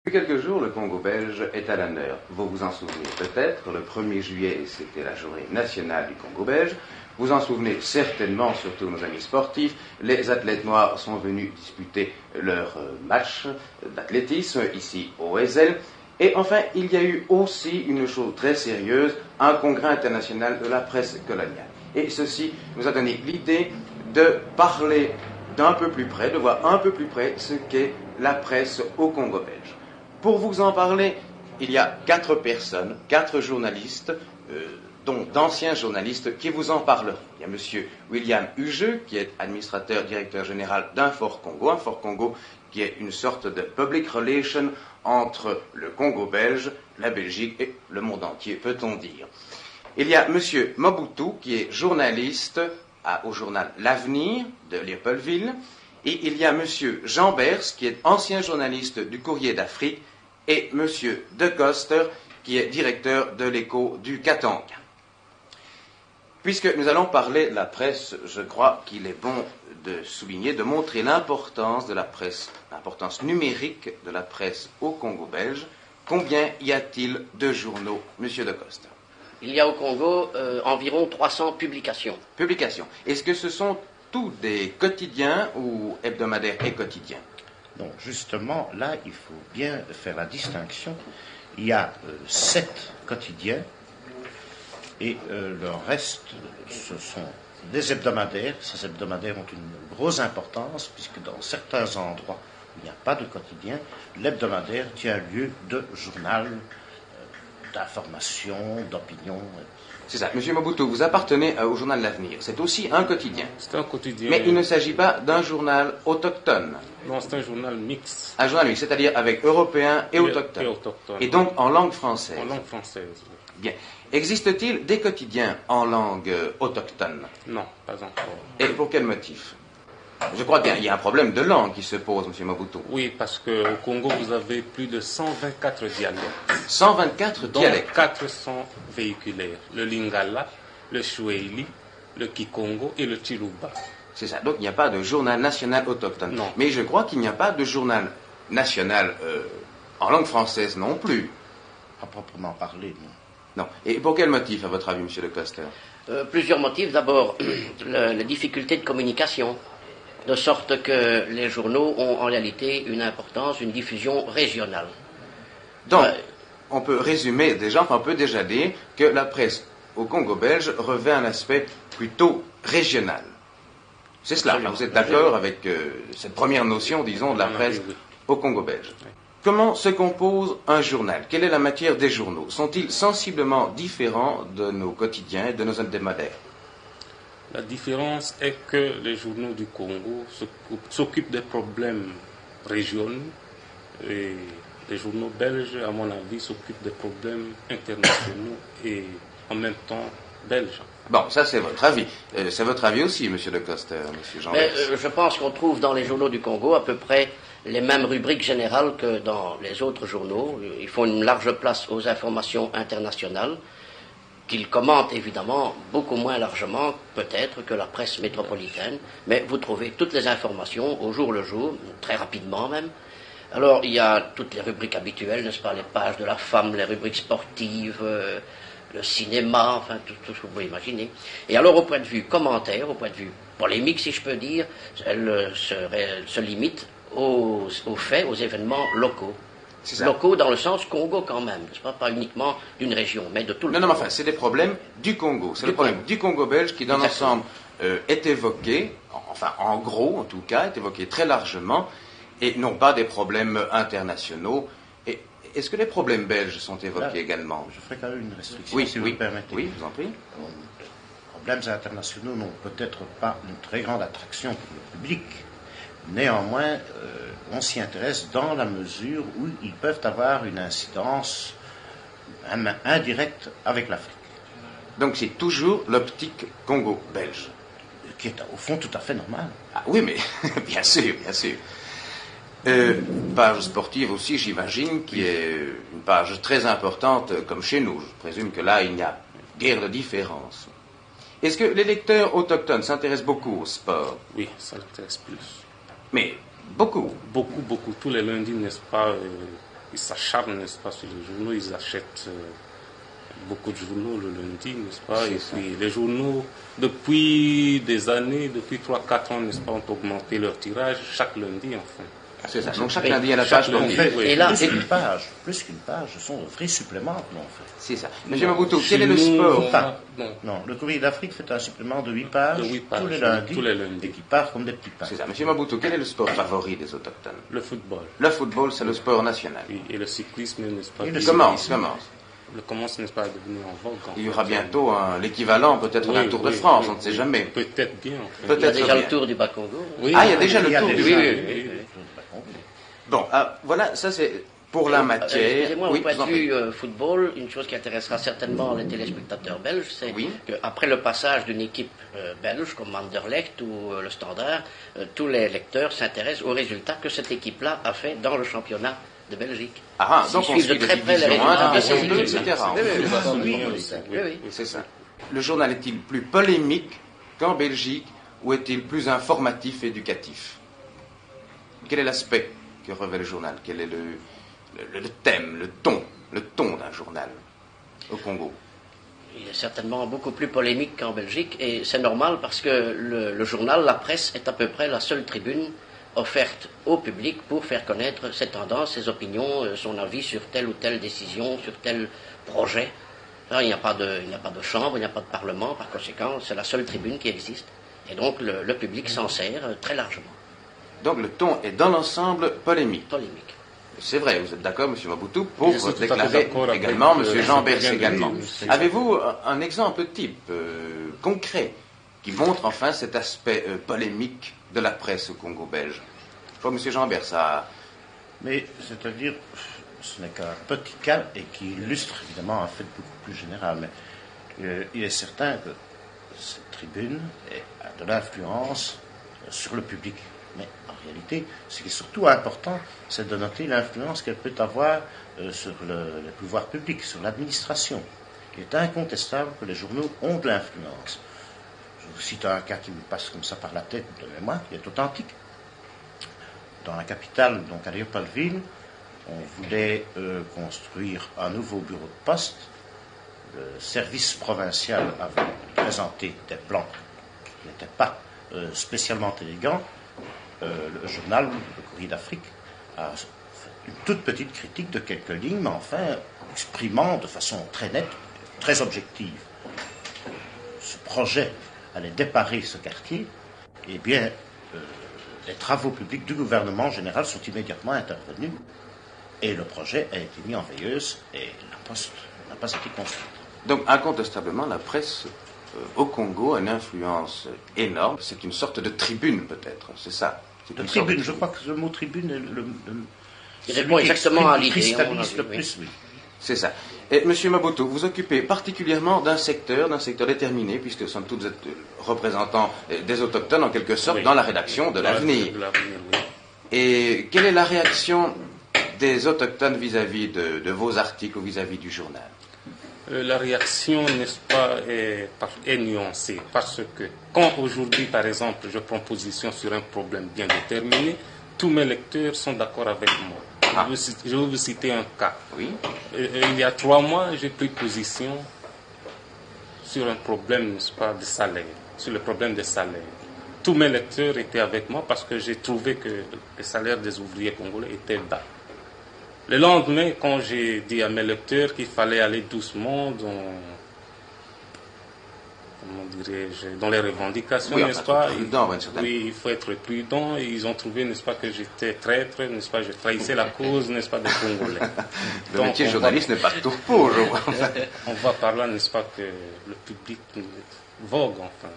Depuis quelques jours, le Congo belge est à l'honneur. Vous vous en souvenez peut-être, le 1er juillet, c'était la journée nationale du Congo belge. Vous en souvenez certainement, surtout nos amis sportifs. Les athlètes noirs sont venus disputer leur match d'athlétisme ici au Ezel. Et enfin, il y a eu aussi une chose très sérieuse, un congrès international de la presse coloniale. Et ceci nous a donné l'idée de parler d'un peu plus près, de voir un peu plus près ce qu'est la presse au Congo belge. Pour vous en parler, il y a 4 personnes, 4 journalistes, dont d'anciens journalistes qui vous en parleront. Il y a M. William Hugeux, qui est administrateur directeur général d'Infor Congo. Infor Congo, qui est une sorte de public relation entre le Congo belge, la Belgique et le monde entier, peut-on dire. Il y a M. Mobutu, qui est journaliste au journal L'Avenir de Léopoldville. Et il y a M. Jean Bers, qui est ancien journaliste du Courrier d'Afrique, et M. De Coster, qui est directeur de l'Écho du Katanga. Puisque nous allons parler de la presse, je crois qu'il est bon de souligner, de montrer l'importance de la presse, l'importance numérique de la presse au Congo belge. Combien y a-t-il de journaux, M. De Coster? Il y a au Congo environ 300 publications. Publications. Est-ce que ce sont tous des quotidiens ou hebdomadaires et quotidiens? Non, justement, là, il faut bien faire la distinction. Il y a 7 quotidiens et le reste, ce sont des hebdomadaires. Ces hebdomadaires ont une grosse importance puisque dans certains endroits, il n'y a pas de quotidien. L'hebdomadaire tient lieu de journal, d'information, d'opinion. C'est ça. Monsieur Mobutu, vous appartenez au journal L'Avenir. C'est aussi un quotidien. C'est un quotidien. Mais il ne s'agit pas d'un journal autochtone. Non, c'est un journal mixte. Un journal mixte, c'est-à-dire avec européens et autochtones. Et donc en langue française. En langue française. Bien. Existe-t-il des quotidiens en langue autochtone? Non, pas encore. Et pour quel motif? Je crois qu'il y a un problème de langue qui se pose, M. Mobutu. Oui, parce qu'au Congo, vous avez plus de 124 dialectes. 124 dialectes. Donc 400 véhiculaires. Le Lingala, le Chouéli, le Kikongo et le Chiluba. C'est ça. Donc il n'y a pas de journal national autochtone. Non. Mais je crois qu'il n'y a pas de journal national en langue française non plus. À proprement parler, non. Non. Et pour quel motif, à votre avis, M. Le Coster? Plusieurs motifs. D'abord, la difficulté de communication. De sorte que les journaux ont en réalité une importance, une diffusion régionale. Donc, on peut résumer déjà, on peut déjà dire que la presse au Congo belge revêt un aspect plutôt régional. C'est cela, Absolument. vous êtes d'accord avec cette première notion, disons, de la presse au Congo belge. Comment se compose un journal? Quelle est la matière des journaux? Sont-ils sensiblement différents de nos quotidiens et de nos hebdomadaires? La différence est que les journaux du Congo s'occupent des problèmes régionaux et les journaux belges, à mon avis, s'occupent des problèmes internationaux et en même temps belges. Bon, ça c'est votre avis. C'est votre avis aussi, M. De Coster, M. Jean. Mais je pense qu'on trouve dans les journaux du Congo à peu près les mêmes rubriques générales que dans les autres journaux. Ils font une large place aux informations internationales, qu'ils commentent évidemment beaucoup moins largement, peut-être, que la presse métropolitaine, mais vous trouvez toutes les informations au jour le jour, très rapidement même. Alors, il y a toutes les rubriques habituelles, n'est-ce pas, les pages de la femme, les rubriques sportives, le cinéma, enfin, tout ce que vous pouvez imaginer. Et alors, au point de vue commentaire, au point de vue polémique, si je peux dire, elle se limite aux faits, aux événements locaux. Locaux dans le sens Congo quand même, n'est-ce pas, pas uniquement d'une région, mais de tout le Congo. Non, mais enfin, c'est des problèmes du Congo. C'est le problème du Congo belge qui, dans l'ensemble, est évoqué, enfin, en gros, en tout cas, est évoqué très largement, et non pas des problèmes internationaux. Et est-ce que les problèmes belges sont évoqués également? Je ferai quand même une restriction, oui, si oui, vous me permettez. Oui, je vous en prie. Les problèmes internationaux n'ont peut-être pas une très grande attraction pour le public. Néanmoins, on s'y intéresse dans la mesure où ils peuvent avoir une incidence indirecte avec l'Afrique. Donc c'est toujours l'optique Congo-belge. Qui est au fond tout à fait normal. Ah oui, mais bien sûr, bien sûr. Page sportive aussi, j'imagine, qui est une page très importante comme chez nous. Je présume que là, il n'y a guère de différence. Est-ce que les lecteurs autochtones s'intéressent beaucoup au sport? Oui, ça l'intéresse plus. Mais beaucoup. Beaucoup. Tous les lundis, n'est-ce pas, ils s'acharnent, n'est-ce pas, sur les journaux, ils achètent beaucoup de journaux le lundi, n'est-ce pas, et puis les journaux, depuis des années, depuis 3-4 ans, n'est-ce pas, ont augmenté leur tirage chaque lundi, enfin. C'est ça. Donc chaque lundi à la page lundi, complète. oui. Et là, plus qu'une page, ce sont de vrais suppléments que l'on fait. C'est ça. Monsieur Maboutou, quel est le sport Non, le Courrier d'Afrique fait un supplément de 8 pages, tous les lundis, et qui part comme des petits pages. C'est ça. Monsieur Maboutou, quel est le sport favori des autochtones? Le football. Le football, c'est le sport national. Oui, et le cyclisme, n'est-ce pas? Commence. Le commence, n'est-ce pas, à devenir en vogue. Il y aura bientôt l'équivalent, peut-être d'un Tour de France, on ne sait jamais. Peut-être bien. En fait. Il y a déjà le Tour du Bas-Congo. Oui, il y a déjà le Tour du Oui. Bon, voilà, ça c'est pour la matière. Excusez-moi, au point de vue football, une chose qui intéressera certainement les téléspectateurs belges, c'est qu'après le passage d'une équipe belge comme Anderlecht ou le Standard, tous les lecteurs s'intéressent aux résultats que cette équipe-là a fait dans le championnat de Belgique. Donc on suit suit de très près les résultats de ces équipes, etc. Oui. C'est ça. Le journal est-il plus polémique qu'en Belgique ou est-il plus informatif, éducatif? Quel est l'aspect que revêt le journal? Quel est le thème, le ton d'un journal au Congo? Il est certainement beaucoup plus polémique qu'en Belgique, et c'est normal parce que le journal, la presse, est à peu près la seule tribune offerte au public pour faire connaître ses tendances, ses opinions, son avis sur telle ou telle décision, sur tel projet. Alors, il n'y a pas de chambre, il n'y a pas de parlement, par conséquent, c'est la seule tribune qui existe. Et donc le public s'en sert très largement. Donc le ton est dans l'ensemble polémique. C'est vrai, vous êtes d'accord, M. Maboutou, pour déclarer également, M. Jean Bers également. Avez-vous un exemple type, concret, qui montre enfin cet aspect polémique de la presse au Congo belge? Pour M. Jean Bers, ça... Mais, c'est-à-dire, ce n'est qu'un petit cas et qui illustre évidemment un fait beaucoup plus général. Mais il est certain que cette tribune a de l'influence sur le public. Mais en réalité, ce qui est surtout important, c'est de noter l'influence qu'elle peut avoir sur les pouvoirs publics, sur l'administration. Il est incontestable que les journaux ont de l'influence. Je vous cite un cas qui me passe comme ça par la tête de mémoire, qui est authentique. Dans la capitale, donc à Léopoldville, on voulait construire un nouveau bureau de poste. Le service provincial avait présenté des plans qui n'étaient pas spécialement élégants. Le journal, le Courrier d'Afrique, a fait une toute petite critique de quelques lignes, mais enfin exprimant de façon très nette, très objective, ce projet allait déparer ce quartier. Eh bien, les travaux publics du gouvernement en général sont immédiatement intervenus et le projet a été mis en veilleuse et la poste n'a pas été construite. Donc incontestablement, la presse au Congo a une influence énorme. C'est une sorte de tribune peut-être, c'est ça. De tribune, je crois que le mot tribune est il répond exactement à l'idée. Cristallise le plus, oui. C'est ça. Et M. Maboutou, vous occupez particulièrement d'un secteur déterminé, puisque somme toute vous êtes représentant des autochtones en quelque sorte dans la rédaction de l'Avenir. Et quelle est la réaction des autochtones vis-à-vis de vos articles ou vis-à-vis du journal? La réaction, n'est-ce pas, est nuancée, parce que quand aujourd'hui, par exemple, je prends position sur un problème bien déterminé, tous mes lecteurs sont d'accord avec moi. Je vais vous citer un cas. Oui. Il y a 3 mois, j'ai pris position sur un problème, n'est-ce pas, de salaire, sur le problème des salaires. Tous mes lecteurs étaient avec moi parce que j'ai trouvé que les salaires des ouvriers congolais étaient bas. Le lendemain, quand j'ai dit à mes lecteurs qu'il fallait aller doucement dans les revendications, n'est-ce pas? Oui, il faut être prudent. Et ils ont trouvé, n'est-ce pas, que j'étais traître, n'est-ce pas? Je trahissais la cause, n'est-ce pas, des Congolais. Le métier journaliste n'est pas tout pour, je vois. On voit par là, n'est-ce pas, que le public vogue, enfin.